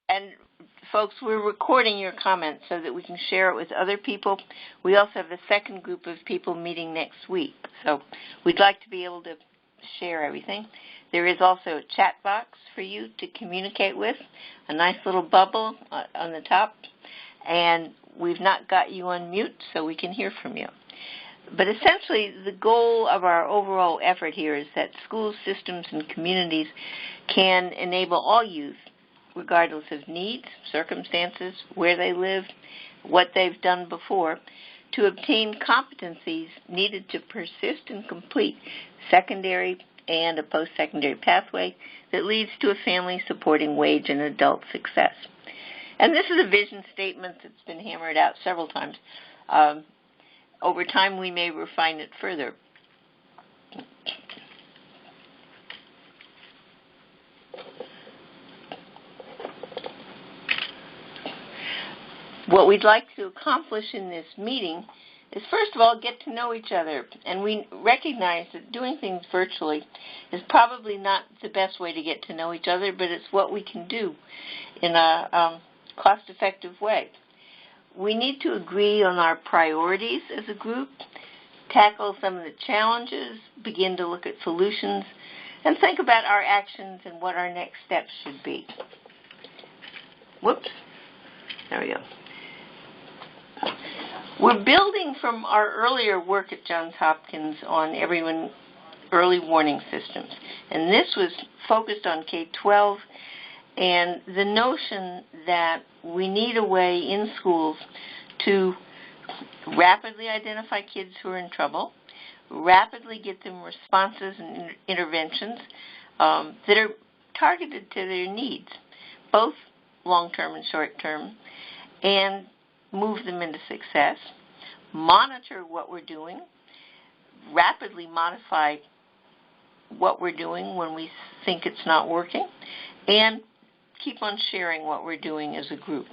And folks, we're recording your comments so that we can share it with other people. We also have a second group of people meeting next week, so we'd like to be able to share everything. There is also a chat box for you to communicate with, a nice little bubble on the top, and we've not got you on mute so we can hear from you. But essentially, the goal of our overall effort here is that schools, systems, and communities can enable all youth, regardless of needs, circumstances, where they live, what they've done before, to obtain competencies needed to persist and complete secondary and a post-secondary pathway that leads to a family supporting wage and adult success. And this is a vision statement that's been hammered out several times. Over time, we may refine it further. What we'd like to accomplish in this meeting is, first of all, get to know each other. And we recognize that doing things virtually is probably not the best way to get to know each other, but it's what we can do in a cost-effective way. We need to agree on our priorities as a group, tackle some of the challenges, begin to look at solutions, and think about our actions and what our next steps should be. Whoops. There we go. We're building from our earlier work at Johns Hopkins on early warning systems. And this was focused on K-12 and the notion that we need a way in schools to rapidly identify kids who are in trouble, rapidly get them responses and interventions that are targeted to their needs, both long-term and short-term, and move them into success, monitor what we're doing, rapidly modify what we're doing when we think it's not working, and keep on sharing what we're doing as a group.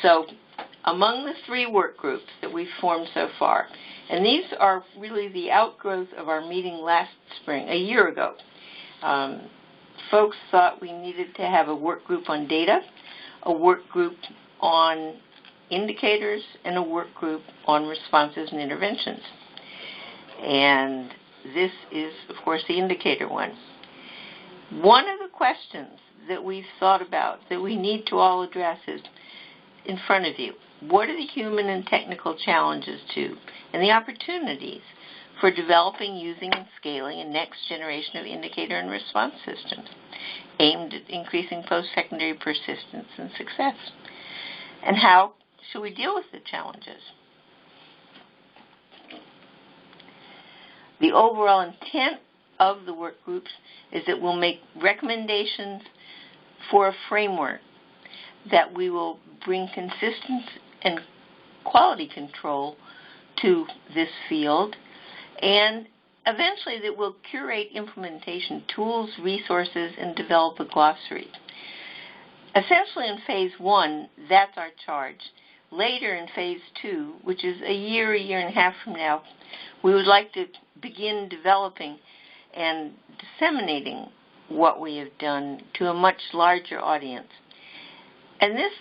So among the 3 work groups that we've formed so far, and these are really the outgrowth of our meeting last spring, a year ago, folks thought we needed to have a work group on data, a work group on indicators, and a work group on responses and interventions. And this is, of course, the indicator one. One of the questions that we've thought about that we need to all address is in front of you. What are the human and technical challenges to and the opportunities for developing, using, and scaling a next generation of indicator and response systems aimed at increasing post-secondary persistence and success? And how should we deal with the challenges? The overall intent of the work groups is that we'll make recommendations for a framework that we will bring consistency and quality control to this field, and eventually that we'll curate implementation tools, resources, and develop a glossary. Essentially in phase 1, that's our charge. Later in phase 2, which is a year and a half from now, we would like to begin developing and disseminating what we have done to a much larger audience. And this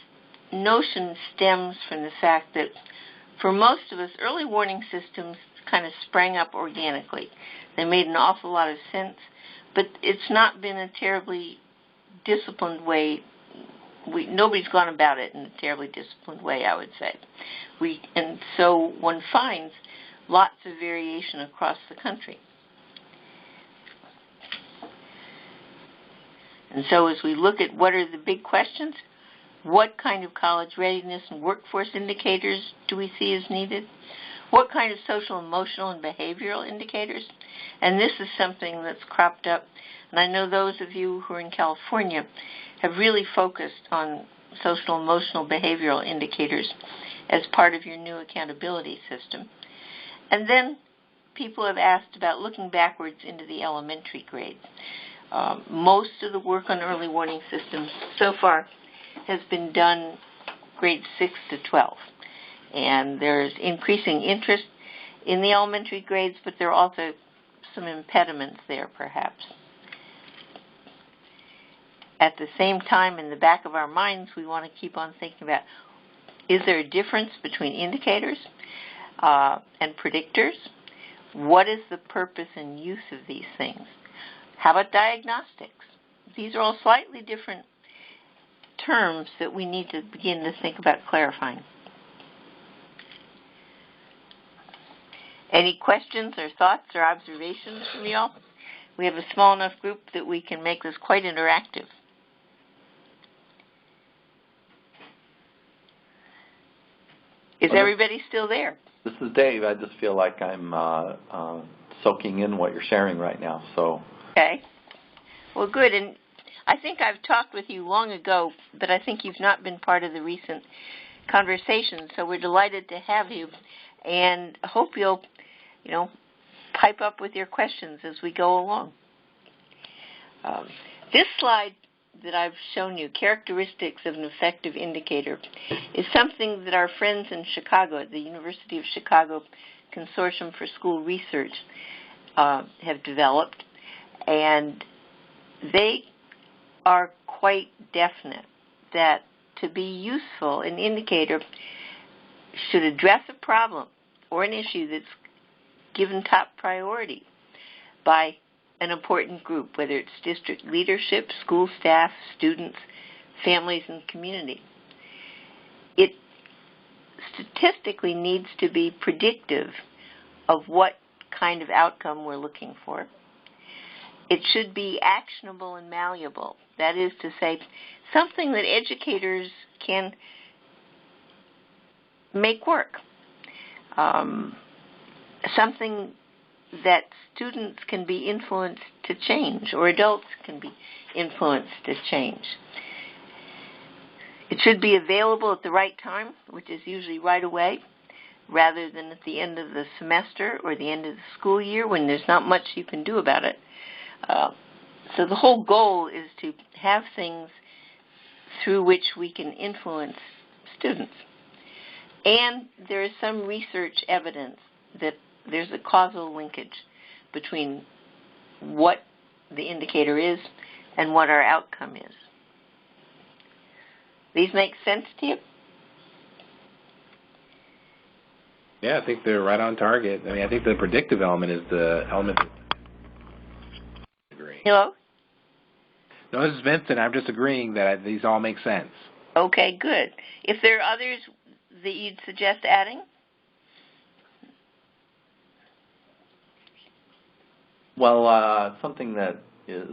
notion stems from the fact that for most of us, early warning systems kind of sprang up organically. They made an awful lot of sense, but it's not been a terribly disciplined way. Nobody's gone about it in a terribly disciplined way, I would say. And so one finds lots of variation across the country. And so as we look at what are the big questions, what kind of college readiness and workforce indicators do we see as needed? What kind of social, emotional, and behavioral indicators? And this is something that's cropped up. And I know those of you who are in California have really focused on social, emotional, behavioral indicators as part of your new accountability system. And then people have asked about looking backwards into the elementary grades. Most of the work on early warning systems so far has been done grades 6 to 12. And there's increasing interest in the elementary grades, but there are also some impediments there, perhaps. At the same time, in the back of our minds, we want to keep on thinking about, is there a difference between indicators and predictors? What is the purpose and use of these things? How about diagnostics? These are all slightly different terms that we need to begin to think about clarifying. Any questions or thoughts or observations from you all? We have a small enough group that we can make this quite interactive. Is everybody still there? This is Dave. I just feel like I'm soaking in what you're sharing right now. So. Okay. Well, good. And I think I've talked with you long ago, but I think you've not been part of the recent conversation. So we're delighted to have you, and hope you'll, pipe up with your questions as we go along. This slide that I've shown you, characteristics of an effective indicator, is something that our friends in Chicago, at the University of Chicago Consortium for School Research, have developed, and they are quite definite that to be useful, an indicator should address a problem or an issue that's given top priority by an important group, whether it's district leadership, school staff, students, families, and community. It statistically needs to be predictive of what kind of outcome we're looking for. It should be actionable and malleable. That is to say, something that educators can make work. Something that students can be influenced to change, or adults can be influenced to change. It should be available at the right time, which is usually right away, rather than at the end of the semester or the end of the school year when there's not much you can do about it. So the whole goal is to have things through which we can influence students. And there is some research evidence that there's a causal linkage between what the indicator is and what our outcome is. These make sense to you? Yeah, I think they're right on target. I mean, I think the predictive element is the element. Hello? No, this is Vincent. I'm just agreeing that these all make sense. Okay, good. If there are others that you'd suggest adding? Well, something that is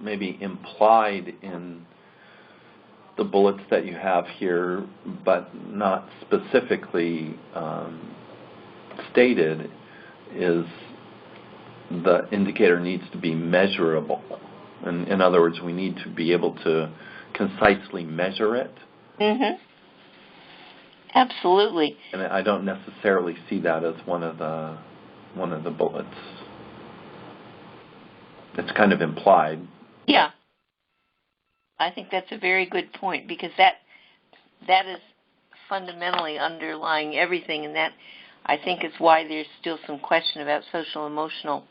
maybe implied in the bullets that you have here, but not specifically stated, is the indicator needs to be measurable. In other words, we need to be able to concisely measure it. Mm-hmm. Absolutely. And I don't necessarily see that as one of the bullets. It's kind of implied. Yeah. I think that's a very good point, because that is fundamentally underlying everything, and that I think is why there's still some question about social emotional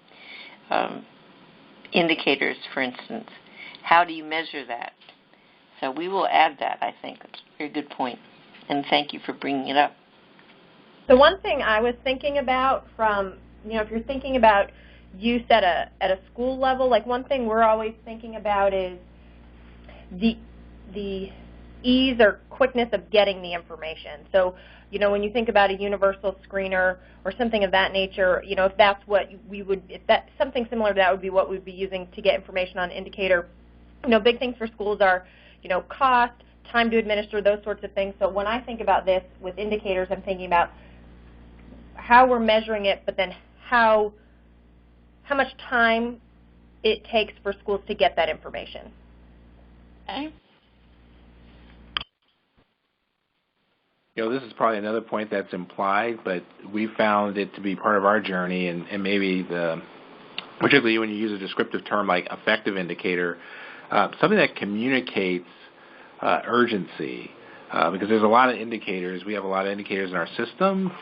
indicators, for instance. How do you measure that? So we will add that, I think. It's a very good point, and thank you for bringing it up. So one thing I was thinking about from, if you're thinking about use at a school level, like one thing we're always thinking about is the ease or quickness of getting the information. So, when you think about a universal screener or something of that nature, if that's what if that's something similar to that would be what we'd be using to get information on an indicator. Big things for schools are, cost, time to administer, those sorts of things. So when I think about this with indicators, I'm thinking about how we're measuring it, but then how much time it takes for schools to get that information. Okay. This is probably another point that's implied, but we found it to be part of our journey, and maybe particularly when you use a descriptive term like effective indicator, something that communicates urgency, because there's a lot of indicators. We have a lot of indicators in our system,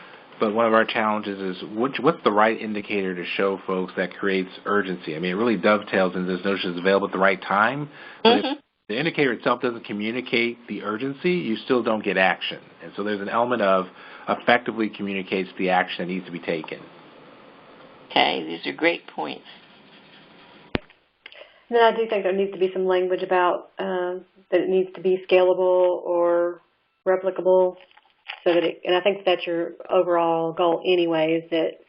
but one of our challenges is what's the right indicator to show folks that creates urgency? I mean, it really dovetails into this notion it's available at the right time. But if the indicator itself doesn't communicate the urgency, you still don't get action. And so there's an element of effectively communicates the action that needs to be taken. Okay, these are great points. And then I do think there needs to be some language about that it needs to be scalable or replicable, so that and I think that's your overall goal anyway, is that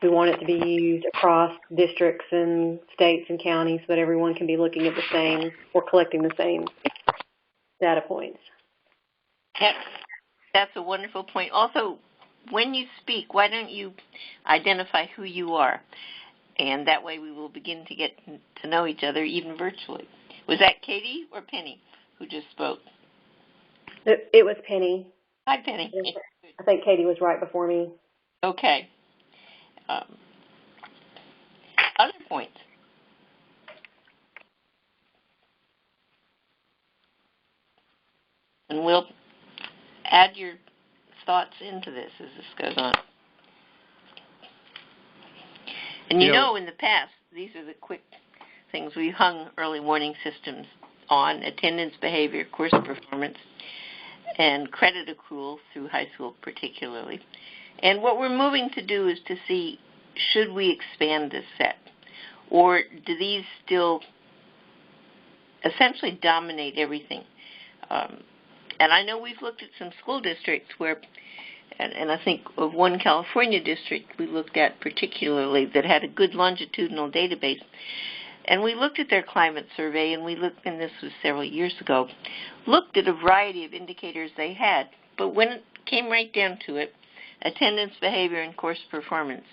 we want it to be used across districts and states and counties so that everyone can be looking at the same or collecting the same data points. That's a wonderful point. Also, when you speak, why don't you identify who you are? And that way we will begin to get to know each other even virtually. Was that Katie or Penny who just spoke? It was Penny. Hi, Penny. I think Katie was right before me. Okay. Other points? And we'll add your thoughts into this as this goes on. And you know, in the past, these are the quick things we hung early warning systems on: attendance, behavior, course performance, and credit accrual through high school particularly. And what we're moving to do is to see, should we expand this set? Or do these still essentially dominate everything? And I know we've looked at some school districts where, and I think of one California district we looked at particularly that had a good longitudinal database. And we looked at their climate survey, and we looked, and this was several years ago, looked at a variety of indicators they had. But when it came right down to it, attendance, behavior, and course performance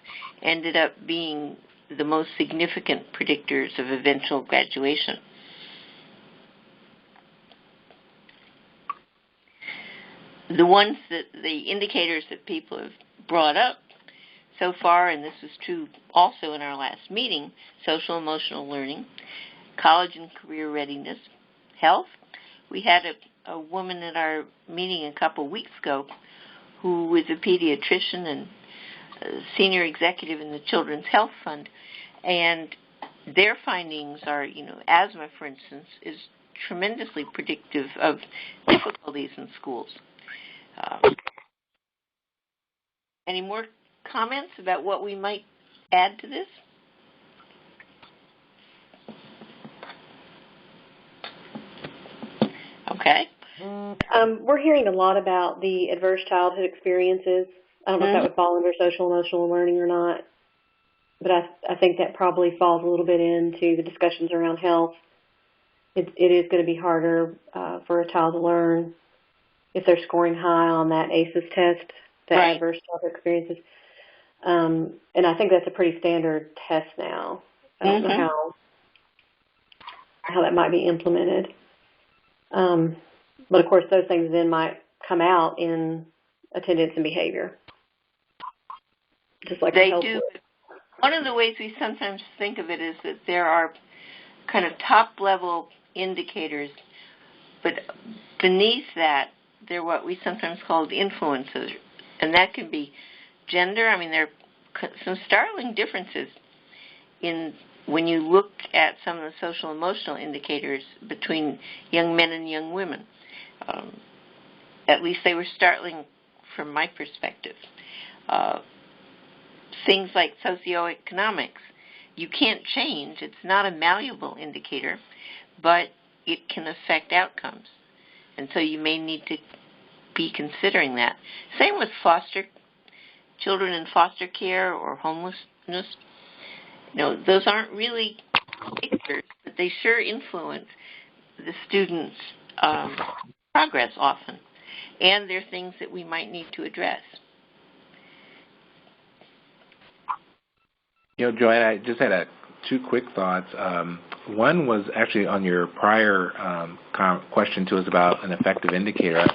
ended up being the most significant predictors of eventual graduation. The indicators that people have brought up so far, and this was true also in our last meeting: social emotional learning, college and career readiness, health. We had a woman at our meeting a couple weeks ago who was a pediatrician and a senior executive in the Children's Health Fund, and their findings are, asthma, for instance, is tremendously predictive of difficulties in schools. Any more comments about what we might add to this? Okay. We're hearing a lot about the adverse childhood experiences. I don't know if that would fall under social emotional learning or not, but I think that probably falls a little bit into the discussions around health. It is going to be harder for a child to learn if they're scoring high on that ACEs test, the adverse childhood experiences. And I think that's a pretty standard test now. I don't know how that might be implemented. But, of course, those things then might come out in attendance and behavior. Just like they do. One of the ways we sometimes think of it is that there are kind of top-level indicators, but beneath that, they're what we sometimes call influences, and that can be gender. I mean, there are some startling differences in when you look at some of the social emotional indicators between young men and young women. At least they were startling from my perspective. Things like socioeconomics, you can't change. It's not a malleable indicator, but it can affect outcomes. And so you may need to be considering that. Same with children in foster care or homelessness. Those aren't really indicators, but they sure influence the students' progress often. And they're things that we might need to address. Joanne, I just had two quick thoughts. One was actually on your prior question to us about an effective indicator.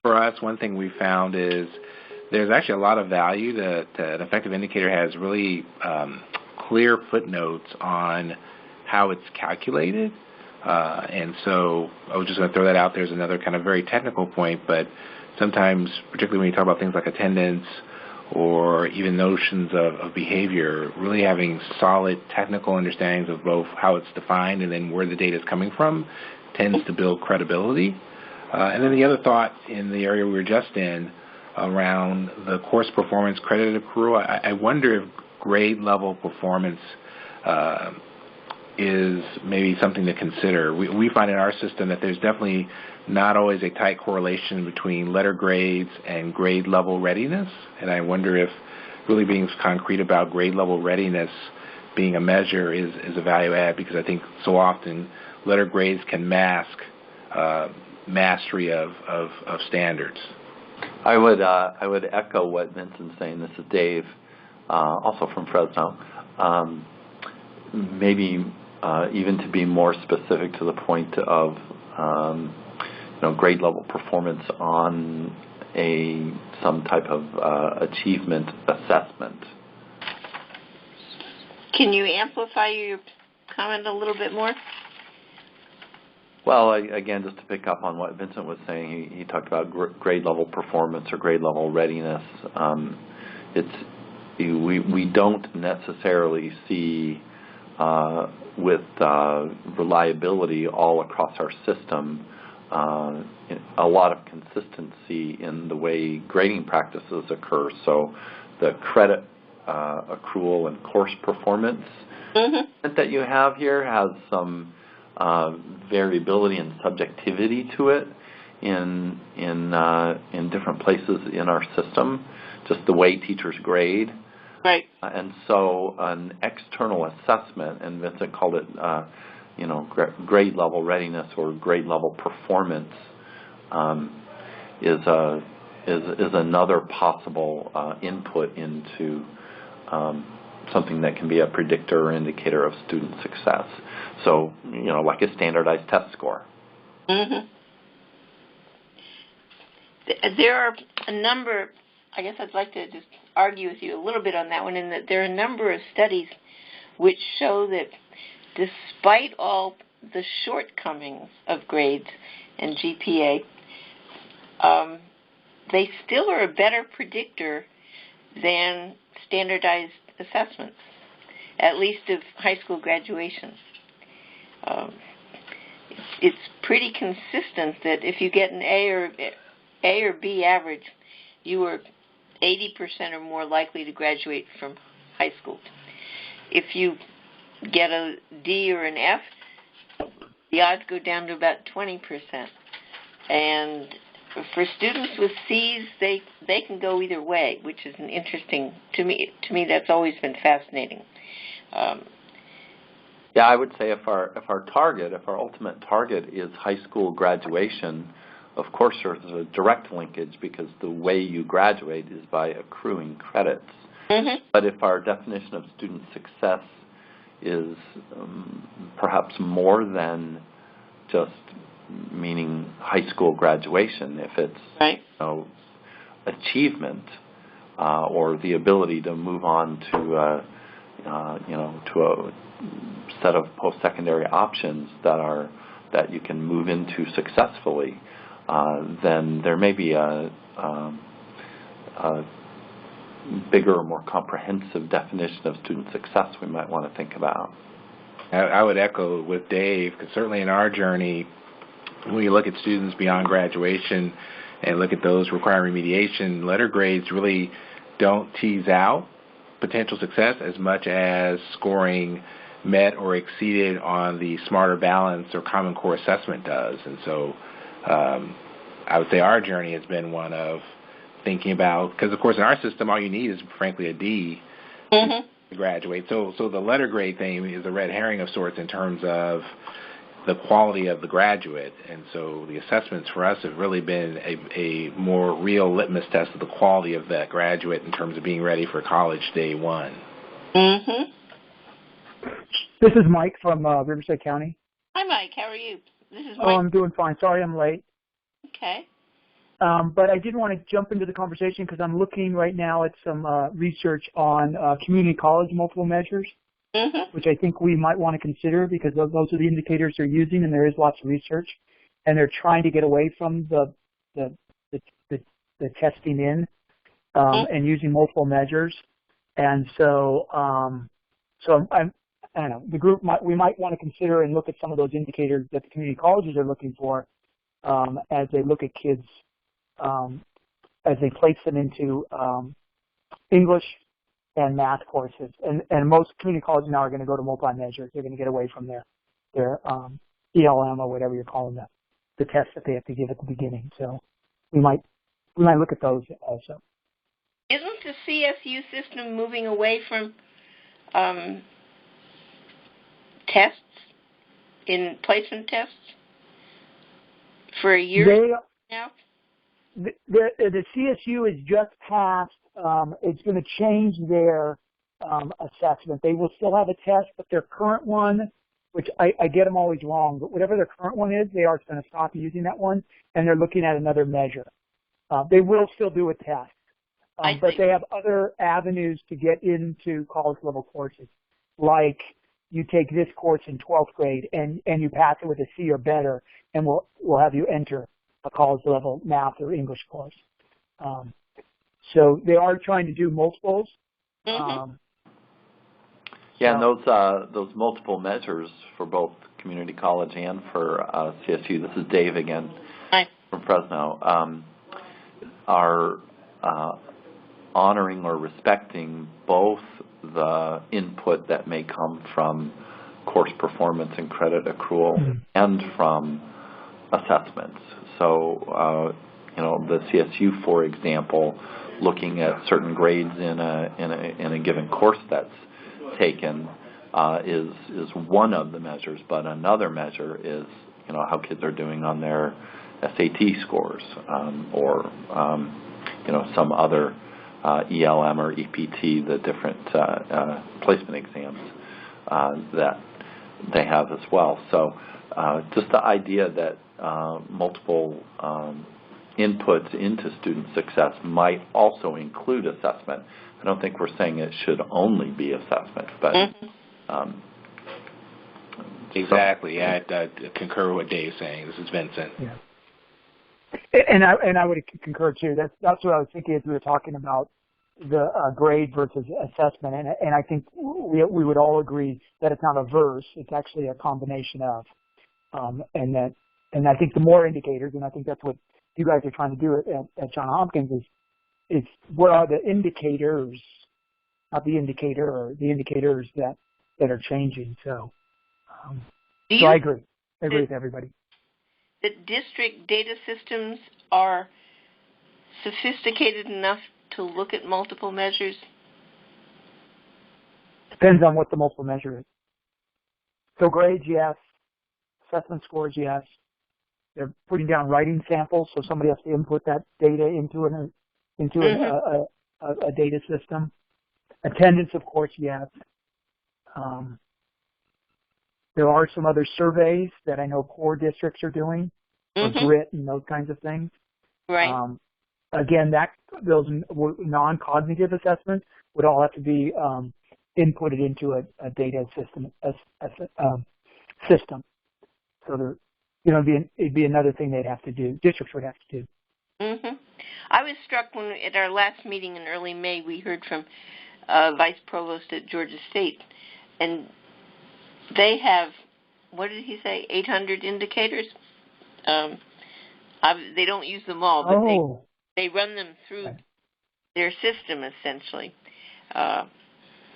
For us, one thing we found is there's actually a lot of value that an effective indicator has really clear footnotes on how it's calculated. And so I was just going to throw that out there as another kind of very technical point, but sometimes, particularly when you talk about things like attendance or even notions of behavior, really having solid technical understandings of both how it's defined and then where the data is coming from tends to build credibility. And then the other thought in the area we were just in around the course performance credit accrual, I wonder if grade level performance is maybe something to consider. We find in our system that there's definitely not always a tight correlation between letter grades and grade level readiness, and I wonder if really being concrete about grade level readiness being a measure is a value add, because I think so often letter grades can mask mastery of standards. I would echo what Vincent's saying. This is Dave, also from Fresno. Maybe even to be more specific to the point of grade level performance on some type of achievement assessment. Can you amplify your comment a little bit more? Well, again, just to pick up on what Vincent was saying, he talked about grade level performance or grade level readiness. We don't necessarily see with reliability all across our system a lot of consistency in the way grading practices occur. So the credit accrual and course performance that you have here has some variability and subjectivity to it in different places in our system, just the way teachers grade. Right. And so an external assessment, and Vincent called it grade level readiness or grade level performance, is another possible input into something that can be a predictor or indicator of student success. So, like a standardized test score. Mm-hmm. There are a number, I guess I'd like to just argue with you a little bit on that one, in that there are a number of studies which show that despite all the shortcomings of grades and GPA, they still are a better predictor than standardized assessments, at least of high school graduation. It's pretty consistent that if you get an A or B average, you are 80% or more likely to graduate from high school. If you get a D or an F, the odds go down to about 20%. And for students with C's, they can go either way, which is an interesting, to me that's always been fascinating. Yeah, I would say if our ultimate target is high school graduation, of course there's a direct linkage because the way you graduate is by accruing credits. Mm-hmm. But if our definition of student success is perhaps more than just meaning high school graduation, if it's right. Achievement or the ability to move on to a set of post-secondary options that you can move into successfully, then there may be a bigger or more comprehensive definition of student success we might want to think about. I would echo with Dave, because certainly in our journey, when you look at students beyond graduation and look at those requiring remediation, letter grades really don't tease out potential success as much as scoring met or exceeded on the Smarter Balance or Common Core assessment does. And so I would say our journey has been one of thinking about, because of course in our system all you need is frankly a D to graduate. So the letter grade thing is a red herring of sorts in terms of the quality of the graduate. And so the assessments for us have really been a more real litmus test of the quality of that graduate in terms of being ready for college day one. Mm-hmm. This is Mike from Riverside County. Hi, Mike. How are you? This is Mike. Oh, I'm doing fine. Sorry I'm late. Okay. But I did want to jump into the conversation because I'm looking right now at some research on community college multiple measures, which I think we might want to consider because those are the indicators they're using, and there is lots of research, and they're trying to get away from the testing in. and using multiple measures. And so, I don't know, the group we might want to consider and look at some of those indicators that the community colleges are looking for as they look at kids, as they place them into English and math courses. And most community colleges now are going to go to multi-measure. They're going to get away from their ELM or whatever you're calling them, the tests that they have to give at the beginning. So we might look at those also. Isn't the CSU system moving away from tests in placement tests for a year now? The CSU is just passed. It's going to change their assessment. They will still have a test, but their current one, which I get them always wrong, but whatever their current one is, they are going to stop using that one, and they're looking at another measure. They will still do a test, but they have other avenues to get into college-level courses, like you take this course in 12th grade and you pass it with a C or better, and we'll have you enter a college-level math or English course. So they are trying to do multiples. Mm-hmm. Yeah, and those multiple measures for both community college and for CSU, this is Dave again. Hi. From Fresno, are honoring or respecting both the input that may come from course performance and credit accrual and from assessments. So, the CSU, for example, looking at certain grades in a given course that's taken is one of the measures, but another measure is how kids are doing on their SAT scores or some other ELM or EPT, the different placement exams that they have as well. So just the idea that multiple inputs into student success might also include assessment. I don't think we're saying it should only be assessment, but exactly. Yeah, I concur with what Dave's saying. This is Vincent. Yeah. And I would concur too. That's what I was thinking as we were talking about the grade versus assessment. And I think we would all agree that it's not a verse; it's actually a combination of. And I think the more indicators, and I think that's what you guys are trying to do at Johns Hopkins is what are the indicators, not the indicator, or the indicators that are changing. So, I agree. I agree with everybody. That district data systems are sophisticated enough to look at multiple measures? Depends on what the multiple measure is. So grades, yes. Assessment scores, yes. They're putting down writing samples, so somebody has to input that data into a data system. Attendance, of course, yes. There are some other surveys that I know core districts are doing, for grit and those kinds of things. Right. Again, those non-cognitive assessments would all have to be inputted into a data system. So it'd be another thing they'd have to do. Districts would have to do. Mm-hmm. I was struck when at our last meeting in early May we heard from Vice Provost at Georgia State, and they have, what did he say, 800 indicators? They don't use them all, but they run them through their system essentially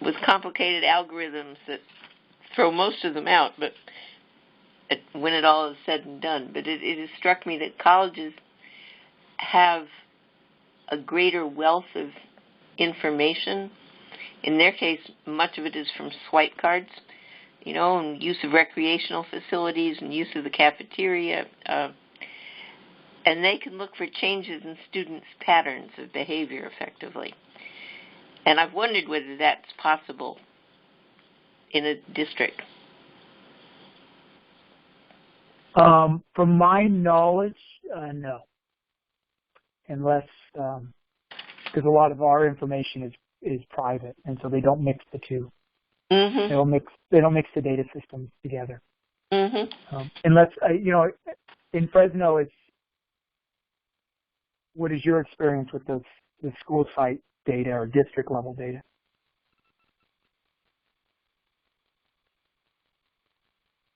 with complicated algorithms that throw most of them out, but when it all is said and done. But it has struck me that colleges have a greater wealth of information. In their case, much of it is from swipe cards, and use of recreational facilities and use of the cafeteria. And they can look for changes in students' patterns of behavior effectively. And I've wondered whether that's possible in a district. From my knowledge, no. Unless, because a lot of our information is private, and so they don't mix the two. Mm-hmm. They don't mix the data systems together. Mm-hmm. Unless in Fresno, what is your experience with those the school site data or district level data.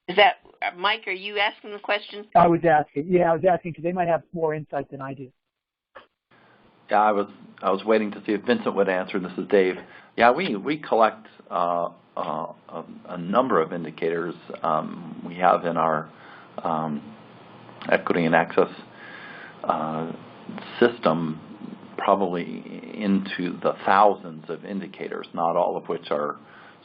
Is that, Mike, are you asking the question? I was asking because they might have more insight than I do. Yeah, I was waiting to see if Vincent would answer. This is Dave. Yeah, we collect a number of indicators. We have in our equity and access system probably into the thousands of indicators, not all of which are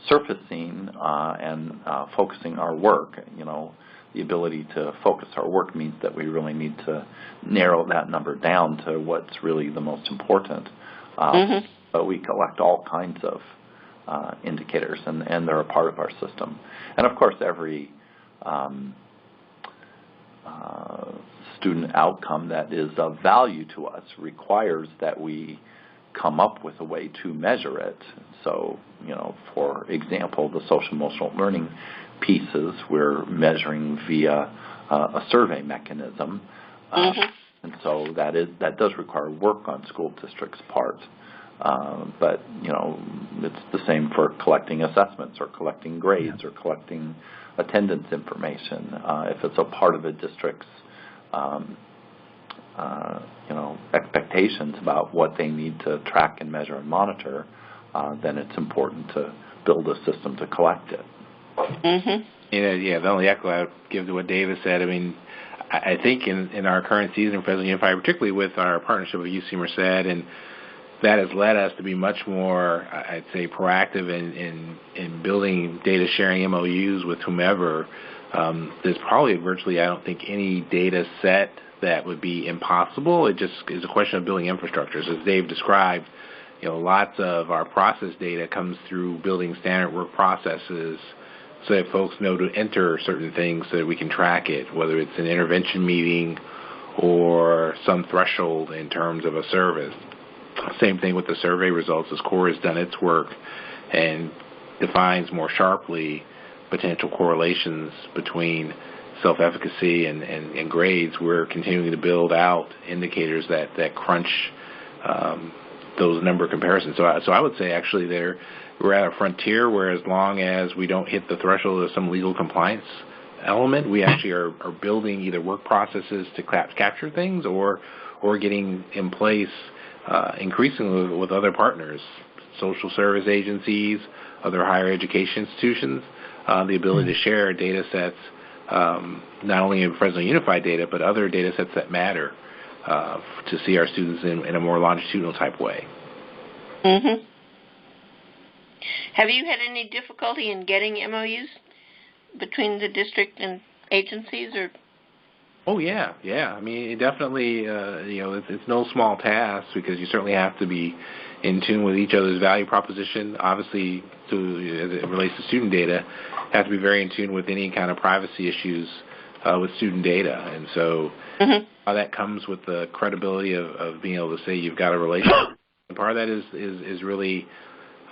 surfacing and focusing our work. You know, the ability to focus our work means that we really need to narrow that number down to what's really the most important. But we collect all kinds of indicators, and they're a part of our system. And of course, every student outcome that is of value to us requires that we come up with a way to measure it. So, you know, for example, the social emotional learning pieces we're measuring via a survey mechanism, and so that does require work on school districts' part. But you know, it's the same for collecting assessments or collecting grades or collecting attendance information. If it's a part of a district's you know, expectations about what they need to track and measure and monitor, then it's important to build a system to collect it. Yeah, the only echo I would give to what David said, I mean, I think in our current season of Fresno Unified, particularly with our partnership with UC Merced, and that has led us to be much more, I'd say, proactive in building data sharing MOUs with whomever. There's probably virtually, I don't think, any data set that would be impossible. It just is a question of building infrastructures. As Dave described, you know, lots of our process data comes through building standard work processes so that folks know to enter certain things so that we can track it, whether it's an intervention meeting or some threshold in terms of a service. Same thing with the survey results. As CORE has done its work and defines more sharply potential correlations between self-efficacy and grades, we're continuing to build out indicators that crunch those number comparisons. So I would say actually we're at a frontier where as long as we don't hit the threshold of some legal compliance element, we actually are building either work processes to capture things or getting in place increasingly with other partners, social service agencies, other higher education institutions, the ability to share data sets, not only in Fresno Unified data, but other data sets that matter to see our students in a more longitudinal type way. Have you had any difficulty in getting MOUs between the district and agencies, or? Oh yeah. I mean, definitely, you know, it's no small task because you certainly have to be in tune with each other's value proposition. Obviously, as it relates to student data, have to be very in tune with any kind of privacy issues with student data. And so how that comes with the credibility of being able to say you've got a relationship. And part of that is really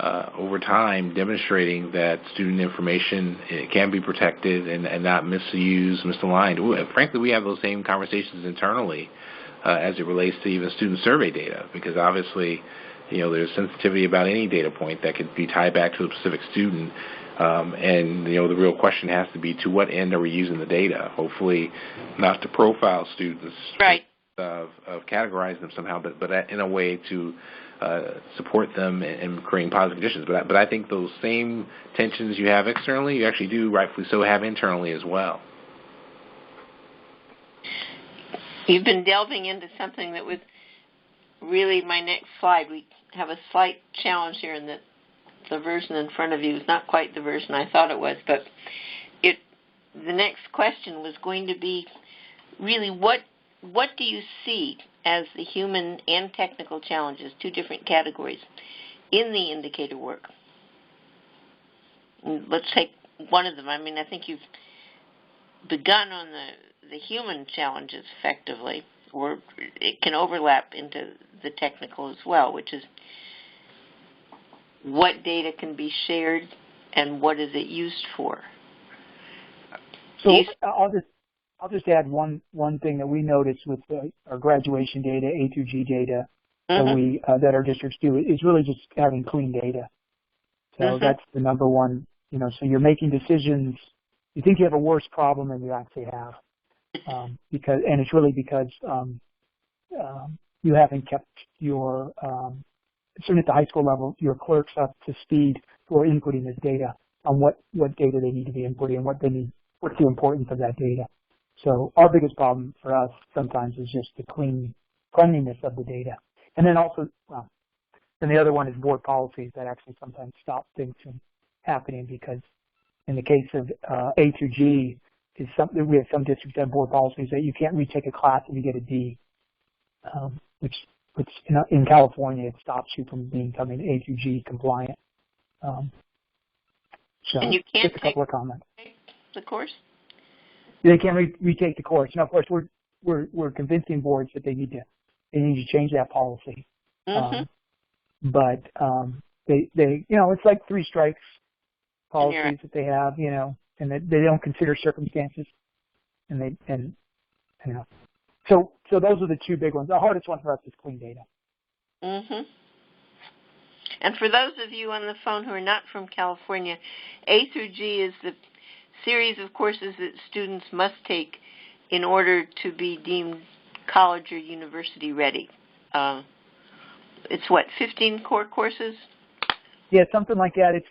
over time demonstrating that student information can be protected and not misused, misaligned. Frankly, we have those same conversations internally as it relates to even student survey data, because obviously, you know, there's sensitivity about any data point that could be tied back to a specific student. And, you know, the real question has to be, to what end are we using the data? Hopefully not to profile students, right, of categorizing them somehow, but in a way to support them in creating positive conditions. But I think those same tensions you have externally, you actually do, rightfully so, have internally as well. You've been delving into something that was really my next slide. We have a slight challenge here in that the version in front of you is not quite the version I thought it was, but the next question was going to be really what do you see as the human and technical challenges, two different categories, in the indicator work? And let's take one of them. I mean, I think you've begun on the human challenges effectively, or it can overlap into the technical as well, which is what data can be shared and what is it used for? So I'll just add one thing that we noticed with our graduation data, A through G data, that our districts do is really just having clean data. So that's the number one, so you're making decisions. You think you have a worse problem than you actually have. And it's really because you haven't kept your, certainly at the high school level, your clerks up to speed for inputting this data on what data they need to be inputting and what's the importance of that data. So our biggest problem for us sometimes is just the cleanliness of the data. And then also, and the other one is board policies that actually sometimes stop things from happening, because in the case of A through G, we have some districts that have board policies that you can't retake a class if you get a D, which in California, it stops you from becoming A through G compliant. So and you can't just a couple of comments. The course? They can't retake the course. Now, of course, we're convincing boards that they need to change that policy. But they it's like 3 strikes policies that they have, and they don't consider circumstances, So those are the 2 big ones. The hardest one for us is clean data. And for those of you on the phone who are not from California, A through G is the series of courses that students must take in order to be deemed college or university ready. It's 15 core courses? Yeah, something like that. It's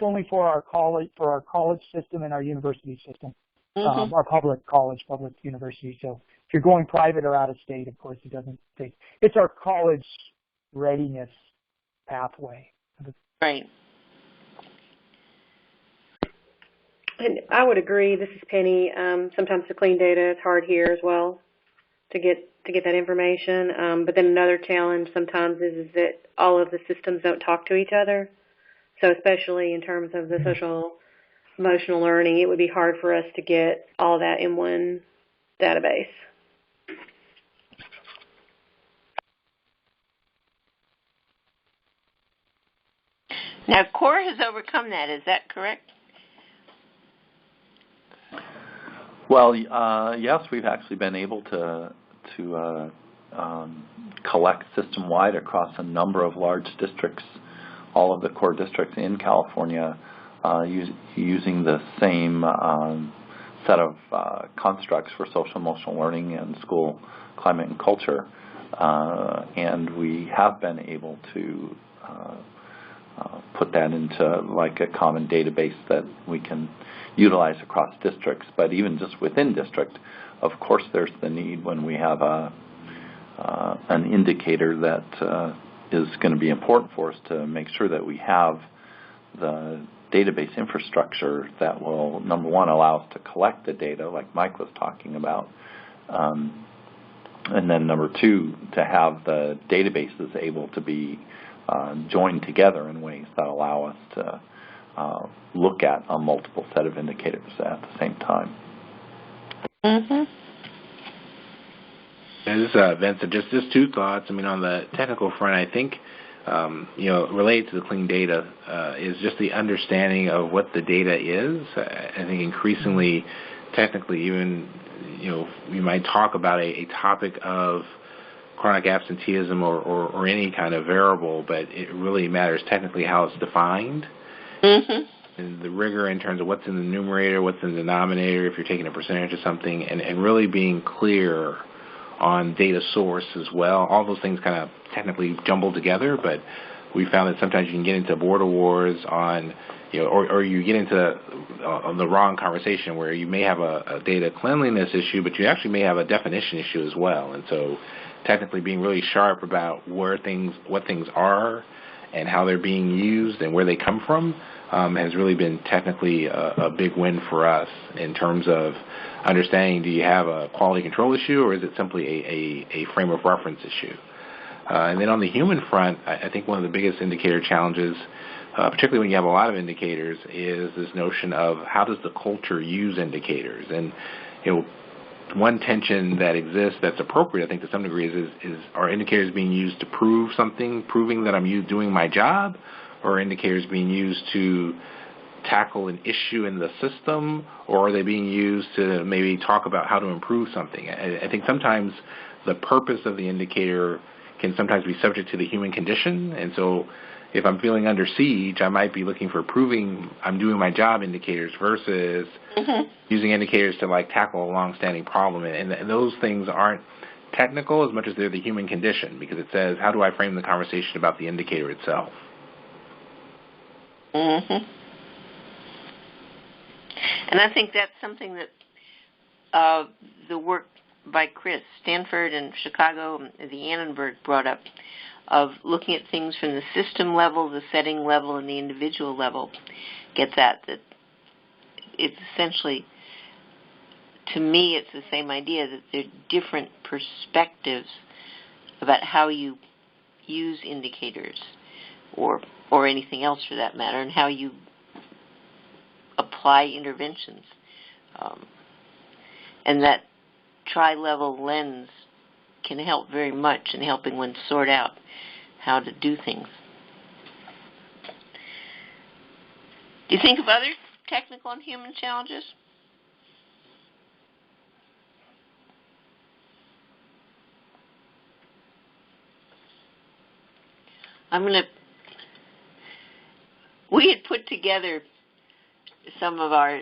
only for our college system and our university system. Our public college, public university. So if you're going private or out of state, of course, it doesn't take. It's our college readiness pathway. Right. And I would agree. This is Penny. Sometimes the clean data is hard here as well to get that information. But then another challenge sometimes is that all of the systems don't talk to each other. So especially in terms of the social emotional learning, it would be hard for us to get all that in one database. Now, CORE has overcome that. Is that correct? Well, yes, we've actually been able to collect system-wide across a number of large districts, all of the core districts in California, using the same set of constructs for social emotional learning and school climate and culture. And we have been able to put that into like a common database that we can utilize across districts. But even just within district, of course, there's the need when we have an indicator that is going to be important for us to make sure that we have the database infrastructure that will, number one, allow us to collect the data like Mike was talking about, and then number two, to have the databases able to be joined together in ways that allow us to look at a multiple set of indicators at the same time. This is Vincent. Just 2 thoughts. I mean, on the technical front, I think related to the clean data is just the understanding of what the data is. I think increasingly, technically, even we might talk about a topic of chronic absenteeism or any kind of variable, but it really matters technically how it's defined. And the rigor in terms of what's in the numerator, what's in the denominator, if you're taking a percentage of something, and really being clear on data source as well. All those things kind of technically jumble together, but we found that sometimes you can get into border wars on, or you get into the wrong conversation where you may have a data cleanliness issue, but you actually may have a definition issue as well. And so technically being really sharp about what things are and how they're being used and where they come from has really been technically a big win for us in terms of understanding, do you have a quality control issue or is it simply a frame of reference issue? And then on the human front, I think one of the biggest indicator challenges, particularly when you have a lot of indicators, is this notion of how does the culture use indicators? And one tension that exists that's appropriate, I think, to some degree is are indicators being used to prove something, proving that I'm doing my job, or are indicators being used to tackle an issue in the system, or are they being used to maybe talk about how to improve something? I think sometimes the purpose of the indicator can sometimes be subject to the human condition. And so if I'm feeling under siege, I might be looking for proving I'm doing my job indicators versus using indicators to like tackle a long-standing problem. And those things aren't technical as much as they're the human condition, because it says, how do I frame the conversation about the indicator itself? And I think that's something that the work by Chris Stanford and Chicago, the Annenberg brought up, of looking at things from the system level, the setting level, and the individual level, gets at that it's essentially, to me, it's the same idea that there are different perspectives about how you use indicators or anything else for that matter, and how you apply interventions. And that tri-level lens can help very much in helping one sort out how to do things. Do you think of other technical and human challenges? We had put together some of our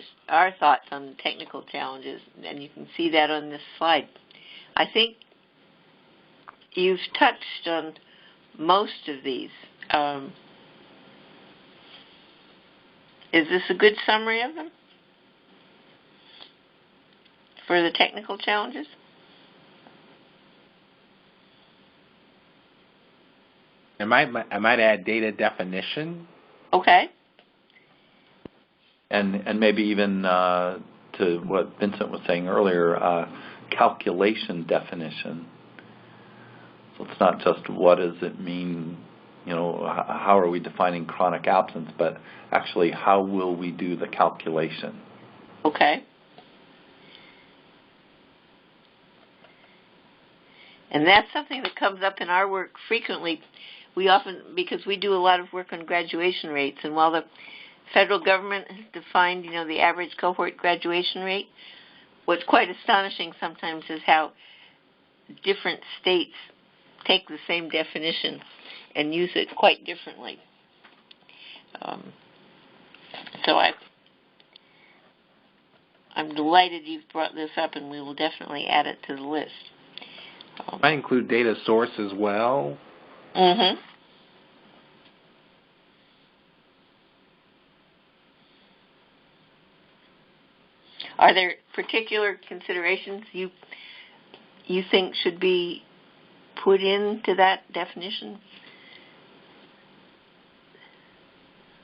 thoughts on technical challenges, and you can see that on this slide. I think you've touched on most of these. Is this a good summary of them for the technical challenges? I might add data definition. Okay. And maybe even to what Vincent was saying earlier, calculation definition. So it's not just what does it mean, how are we defining chronic absence, but actually how will we do the calculation. Okay. And that's something that comes up in our work frequently. We often, because we do a lot of work on graduation rates, and while the federal government has defined, the average cohort graduation rate, what's quite astonishing sometimes is how different states take the same definition and use it quite differently. So I'm delighted you've brought this up, and we will definitely add it to the list. Might include data source as well. Mm-hmm. Are there particular considerations you think should be put into that definition?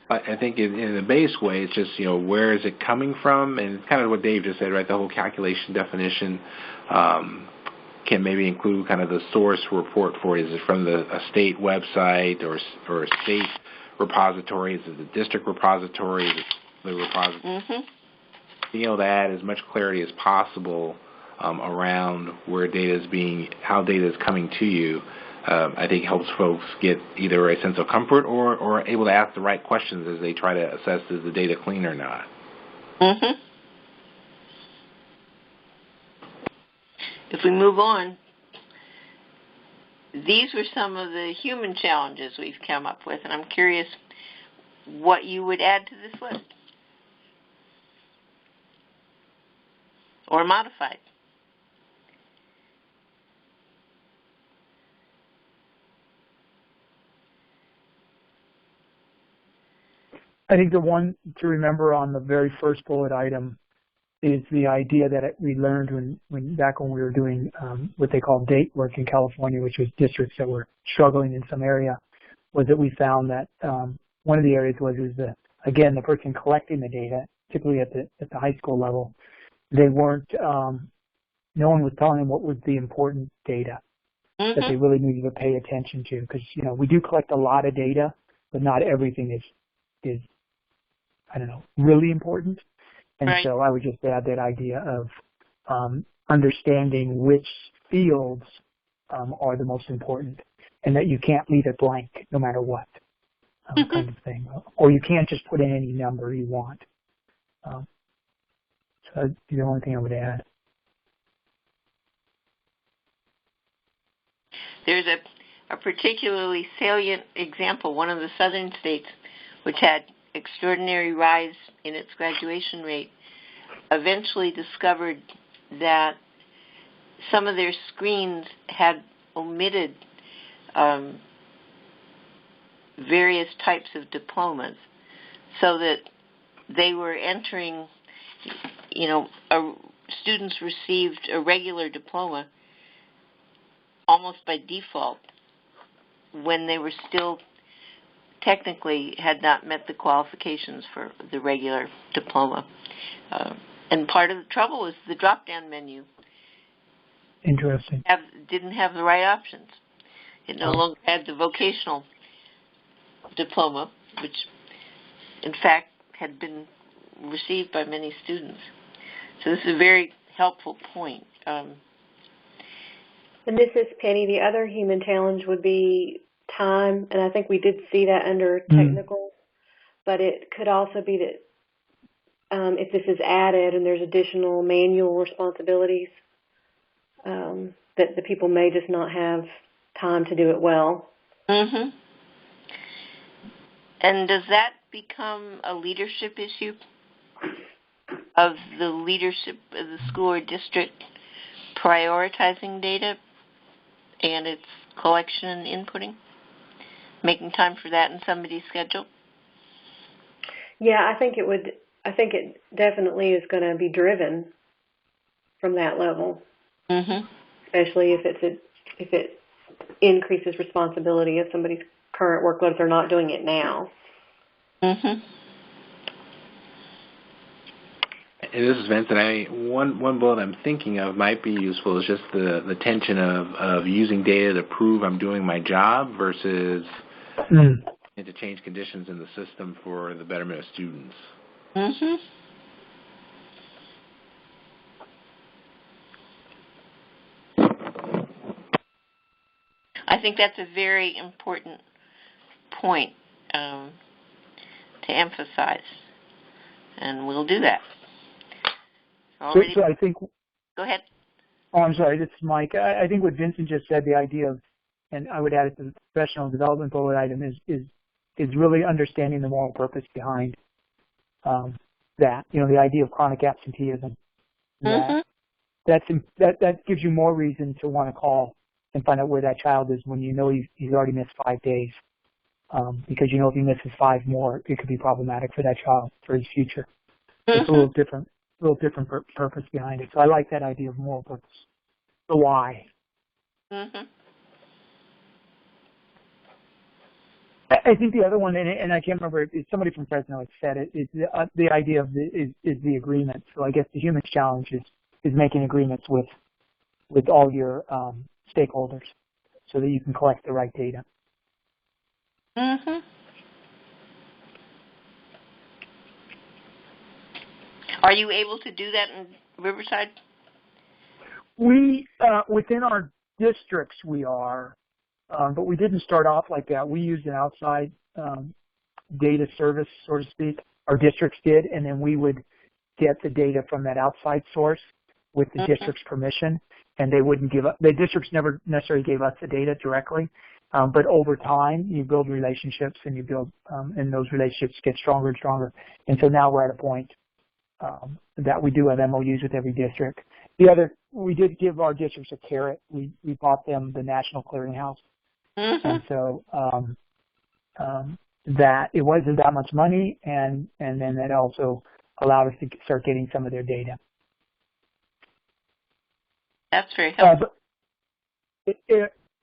I think in the base way, it's just, where is it coming from? And it's kind of what Dave just said, right? The whole calculation definition can maybe include kind of the source report for it. Is it from a state website or a state repository? Is it the district repository? Is it the repository? Mm-hmm. Being able to add as much clarity as possible around where how data is coming to you, I think helps folks get either a sense of comfort or able to ask the right questions as they try to assess, is the data clean or not. Mm-hmm. If we move on, these were some of the human challenges we've come up with, and I'm curious what you would add to this list. Or modified. I think the one to remember on the very first bullet item is the idea that we learned back when we were doing what they call date work in California, which was districts that were struggling in some area, was that we found that one of the areas is the person collecting the data, typically at the high school level, they weren't, no one was telling them what was the important data that they really needed to pay attention to. Because, we do collect a lot of data, but not everything is really important. And right. So I would just add that idea of understanding which fields are the most important, and that you can't leave it blank no matter what, kind of thing. Or you can't just put in any number you want. So that's the only thing I would add. There's a particularly salient example. One of the southern states, which had extraordinary rise in its graduation rate, eventually discovered that some of their screens had omitted various types of diplomas, so that they were entering, students received a regular diploma almost by default when they were still technically had not met the qualifications for the regular diploma. And part of the trouble is the drop-down menu. Interesting. Didn't have the right options. It no longer had the vocational diploma, which in fact had been received by many students. So this is a very helpful point. And this is Penny. The other human challenge would be time, and I think we did see that under technical, but it could also be that if this is added and there's additional manual responsibilities, that the people may just not have time to do it well. Mm-hmm. And does that become a leadership issue of the leadership of the school or district prioritizing data and its collection and inputting, making time for that in somebody's schedule? Yeah, I think it would. I think it definitely is going to be driven from that level, especially if it increases responsibility of somebody's current workload if they're not doing it now. This is Vincent. One bullet I'm thinking of might be useful is just the tension of using data to prove I'm doing my job versus to change conditions in the system for the betterment of students. I think that's a very important point to emphasize, and we'll do that. So I think. Go ahead. Oh, I'm sorry. This is Mike. I think what Vincent just said, the idea of, and I would add it to the professional development bullet item, is really understanding the moral purpose behind that. The idea of chronic absenteeism. That gives you more reason to want to call and find out where that child is when you know he's already missed 5 days. Because if he misses 5 more, it could be problematic for that child for his future. It's a little different purpose behind it. So I like that idea of moral purpose. The why. I think the other one, and I can't remember, it's somebody from Fresno had said it, is the idea of is the agreement. So I guess the human challenge is making agreements with all your stakeholders so that you can collect the right data. Are you able to do that in Riverside? We, within our districts, we are, but we didn't start off like that. We used an outside data service, so to speak. Our districts did, and then we would get the data from that outside source with the district's permission, and they wouldn't give up. The districts never necessarily gave us the data directly, but over time, you build relationships, and and those relationships get stronger and stronger. And so now we're at a point that we do have MOUs with every district. We did give our districts a carrot. We bought them the National Clearinghouse, and so that it wasn't that much money, and then that also allowed us to start getting some of their data. That's very helpful.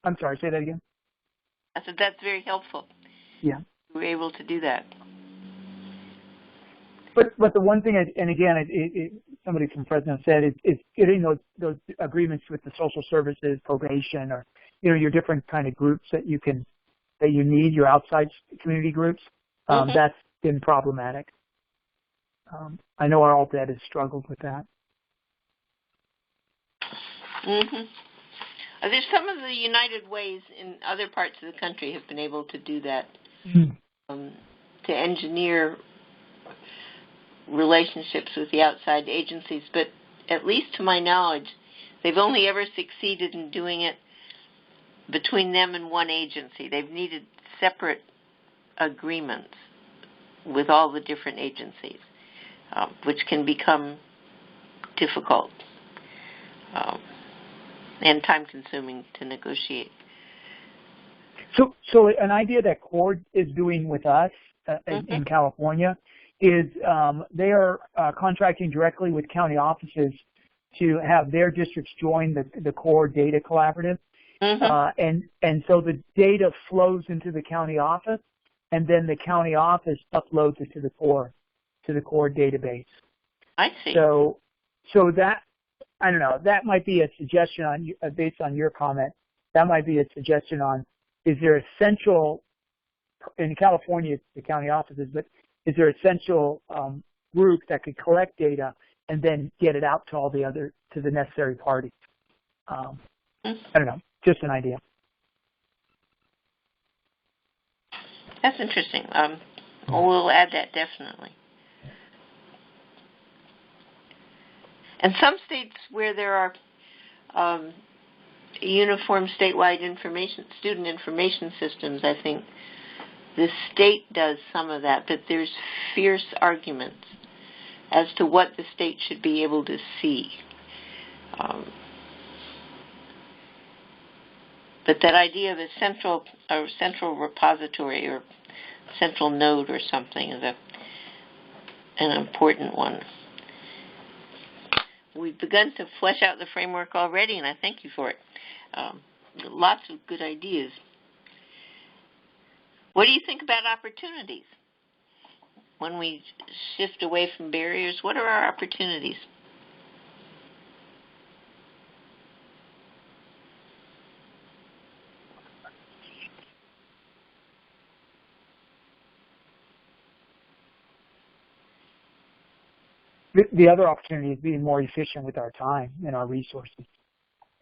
I'm sorry, say that again. I said that's very helpful. Yeah. We were able to do that. But the one thing, and again, somebody from Fresno said, is getting those agreements with the social services, probation, or your different kind of groups that you need, your outside community groups. That's been problematic. I know our alt ed has struggled with that. There's some of the United Ways in other parts of the country have been able to do that, to engineer relationships with the outside agencies, but at least to my knowledge, they've only ever succeeded in doing it between them and one agency. They've needed separate agreements with all the different agencies, which can become difficult and time-consuming to negotiate. So an idea that CORE is doing with us in California is they are contracting directly with county offices to have their districts join the CORE data collaborative. And so the data flows into the county office, and then the county office uploads it to the CORE database. I see. So that, I don't know, that might be a suggestion on based on your comment. That might be a suggestion on, is there a central, in California it's the county offices, but is there a central group that could collect data and then get it out to all the to the necessary parties? I don't know, just an idea. That's interesting. We'll add that definitely. And some states where there are uniform statewide student information systems, I think the state does some of that, but there's fierce arguments as to what the state should be able to see. But that idea of a central repository or central node or something is an important one. We've begun to flesh out the framework already, and I thank you for it. Lots of good ideas. What do you think about opportunities? When we shift away from barriers, what are our opportunities? The other opportunity is being more efficient with our time and our resources.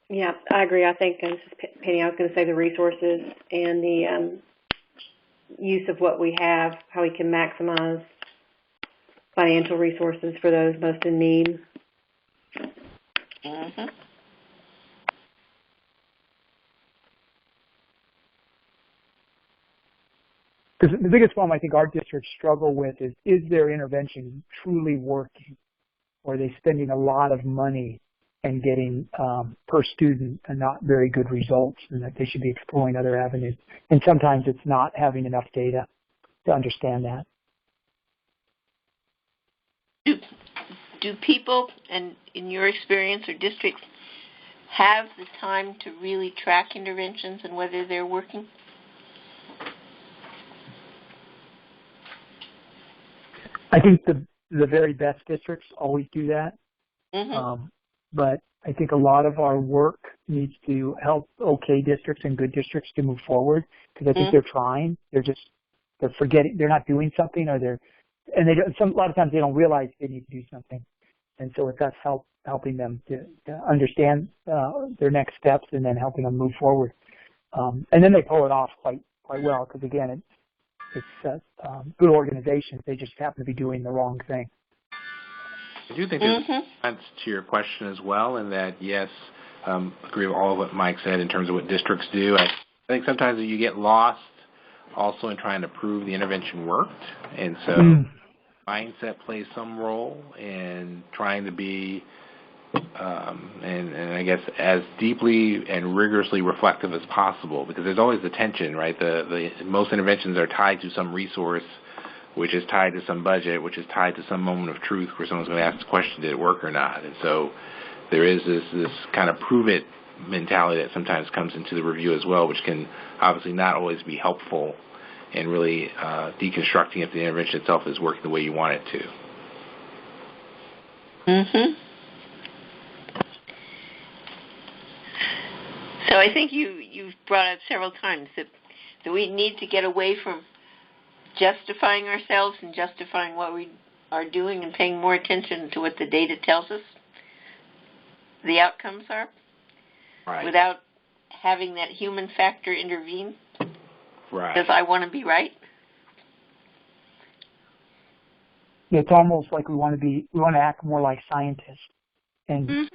Yeah, I agree. I think, this is Penny, I was going to say the resources and the use of what we have, how we can maximize financial resources for those most in need. Because the biggest problem I think our districts struggle with is their intervention truly working? Or are they spending a lot of money and getting per student and not very good results, and that they should be exploring other avenues? And sometimes it's not having enough data to understand that. Do people, and in your experience or districts, have the time to really track interventions and whether they're working? I think the very best districts always do that. But I think a lot of our work needs to help okay districts and good districts to move forward, because I think they're trying. They're forgetting. They're not doing something, or a lot of times they don't realize they need to do something. And so it's us helping them to understand their next steps and then helping them move forward. And then they pull it off quite well, because again, it's good organizations. They just happen to be doing the wrong thing. I do think there's a response to your question as well, in that, yes, agree with all of what Mike said in terms of what districts do. I think sometimes you get lost also in trying to prove the intervention worked, and so mindset plays some role in trying to be, and I guess as deeply and rigorously reflective as possible, because there's always the tension, right? The most interventions are tied to some resource, which is tied to some budget, which is tied to some moment of truth where someone's going to ask the question, did it work or not? And so there is this kind of prove it mentality that sometimes comes into the review as well, which can obviously not always be helpful in really deconstructing if the intervention itself is working the way you want it to. So I think you've brought up several times that we need to get away from justifying ourselves and justifying what we are doing and paying more attention to what the data tells us the outcomes are, right, without having that human factor intervene. Right. Because I want to be right. Yeah, it's almost like we want to act more like scientists and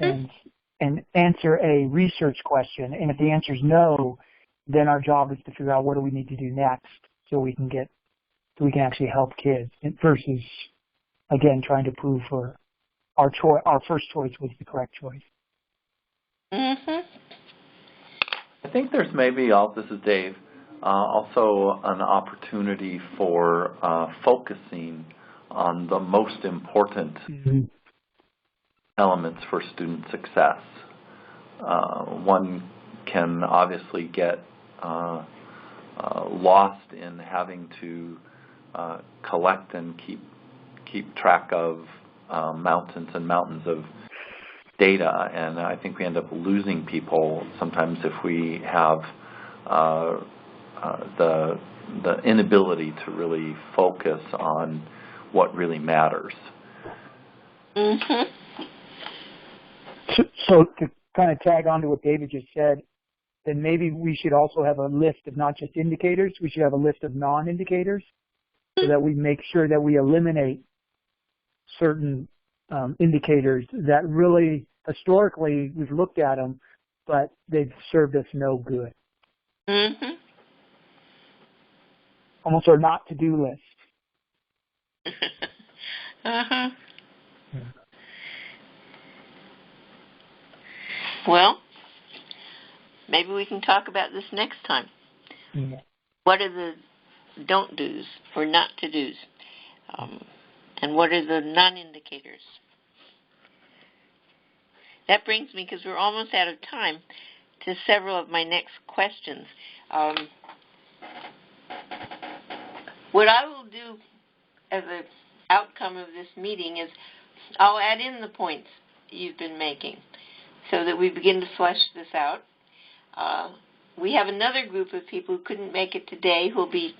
answer a research question. And if the answer is no, then our job is to figure out what do we need to do next so we can actually help kids versus, again, trying to prove for our first choice was the correct choice. Mm-hmm. I think there's maybe, this is Dave, also an opportunity for focusing on the most important elements for student success. One can obviously get lost in having to collect and keep track of mountains and mountains of data, and I think we end up losing people sometimes if we have the inability to really focus on what really matters. Mm-hmm. So to kind of tag on to what David just said, then maybe we should also have a list of not just indicators, we should have a list of non-indicators so that we make sure that we eliminate certain indicators that really, historically, we've looked at them, but they've served us no good. Mm-hmm. Almost our not-to-do list. Uh-huh. Well, maybe we can talk about this next time. Yeah. What are the don't do's or not to do's? And what are the non-indicators? That brings me, because we're almost out of time, to several of my next questions. What I will do as an outcome of this meeting is I'll add in the points you've been making so that we begin to flesh this out. We have another group of people who couldn't make it today who will be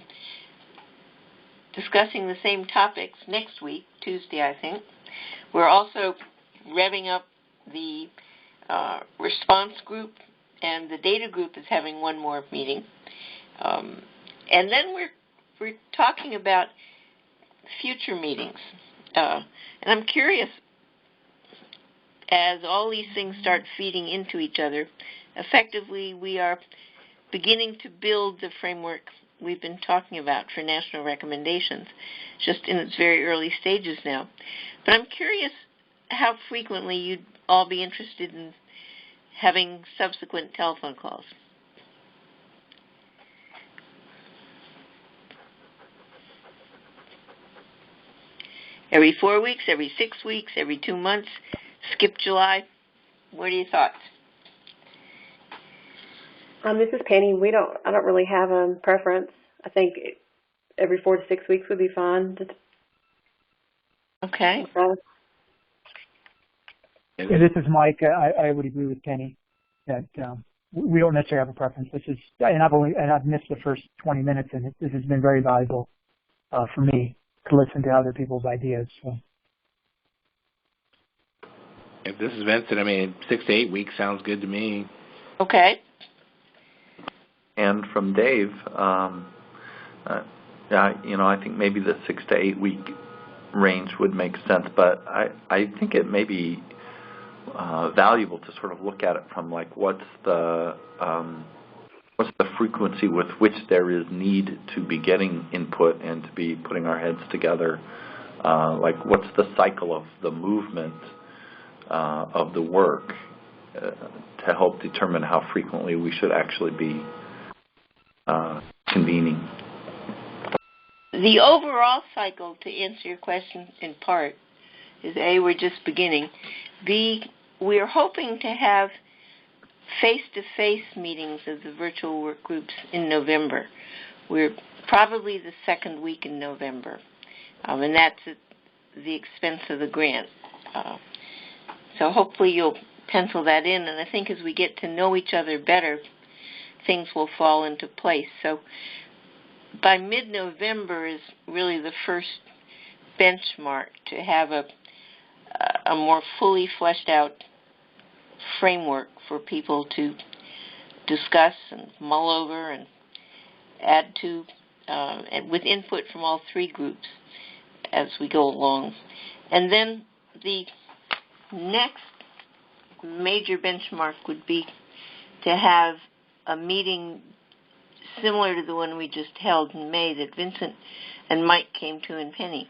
discussing the same topics next week, Tuesday, I think. We're also revving up the response group, and the data group is having one more meeting. And then we're talking about future meetings. And I'm curious, as all these things start feeding into each other, effectively we are beginning to build the framework we've been talking about for national recommendations, just in its very early stages now. But I'm curious how frequently you'd all be interested in having subsequent telephone calls. Every 4 weeks, every 6 weeks, every 2 months, skip July. What are your thoughts? This is Penny. I don't really have a preference. I think every 4 to 6 weeks would be fine. Okay. Yeah, this is Mike. I would agree with Penny that we don't necessarily have a preference. I've missed the first 20 minutes, and this has been very valuable for me to listen to other people's ideas. So. If this is Vincent, 6 to 8 weeks sounds good to me. Okay. And from Dave, I think maybe the 6 to 8 week range would make sense, but I think it may be valuable to sort of look at it from what's the frequency with which there is need to be getting input and to be putting our heads together. What's the cycle of the movement of the work to help determine how frequently we should actually be convening. The overall cycle, to answer your question in part, is A, we're just beginning. B, we're hoping to have face-to-face meetings of the virtual work groups in November. We're probably the second week in November, and that's at the expense of the grant. So hopefully you'll pencil that in, and I think as we get to know each other better, things will fall into place. So by mid-November is really the first benchmark to have a more fully fleshed out framework for people to discuss and mull over and add to, and with input from all three groups as we go along. And then the next major benchmark would be to have a meeting similar to the one we just held in May that Vincent and Mike came to in Penny,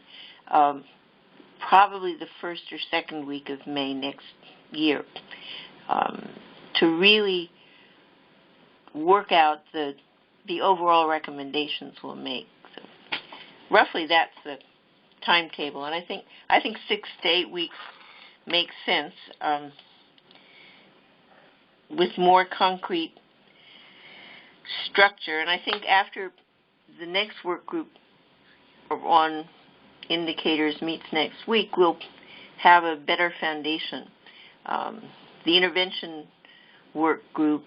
probably the first or second week of May next year, to really work out the overall recommendations we'll make. So roughly that's the timetable, and I think 6 to 8 weeks makes sense, with more concrete structure. And I think after the next work group on indicators meets next week, we'll have a better foundation. The intervention work group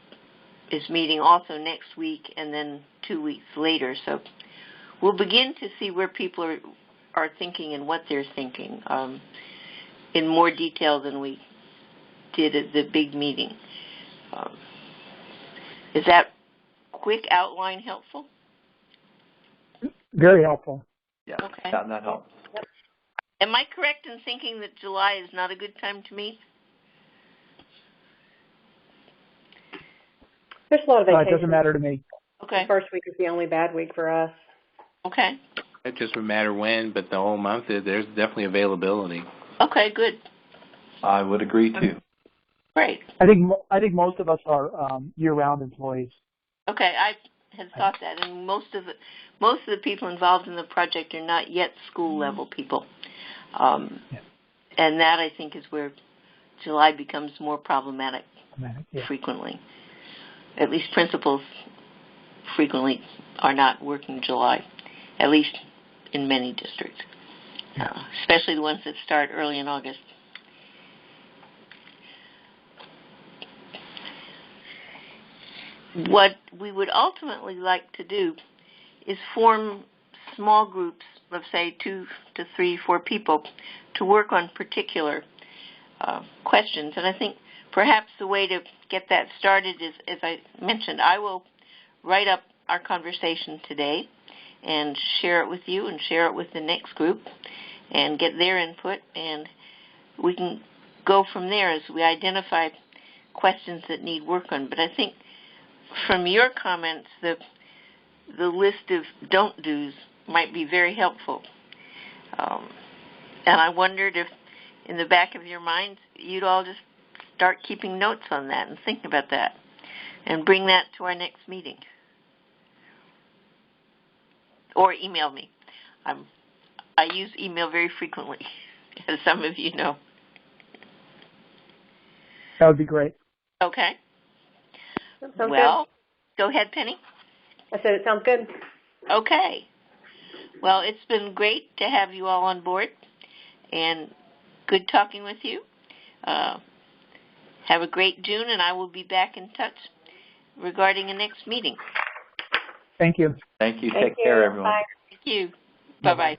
is meeting also next week and then 2 weeks later. So we'll begin to see where people are thinking and what they're thinking in more detail than we did at the big meeting. Is that quick outline helpful? Very helpful. Yeah, Okay. that helps. Am I correct in thinking that July is not a good time to meet? There's a lot of vacations. It doesn't matter to me. Okay. The first week is the only bad week for us. Okay. It just would matter when, but the whole month, there's definitely availability. Okay, good. I would agree too. Great. I think most of us are year-round employees. Okay, I had thought that, and most of the people involved in the project are not yet school-level people. And that, I think, is where July becomes more problematic frequently. At least principals frequently are not working July, at least in many districts, especially the ones that start early in August. What we would ultimately like to do is form small groups of, say, 2 to 3, 4 people to work on particular questions. And I think perhaps the way to get that started is, as I mentioned, I will write up our conversation today and share it with you and share it with the next group and get their input, and we can go from there as we identify questions that need work on. But I think from your comments, the list of don't do's might be very helpful. And I wondered if, in the back of your minds, you'd all just start keeping notes on that and think about that and bring that to our next meeting. Or email me. I use email very frequently, as some of you know. That would be great. Okay. Sounds Well, go ahead, Penny. good. I said it sounds good. Okay. Well, it's been great to have you all on board, and good talking with you. Have a great June, and I will be back in touch regarding the next meeting. Thank you. Thank you. Take care, everyone. Bye. Thank you. Bye-bye.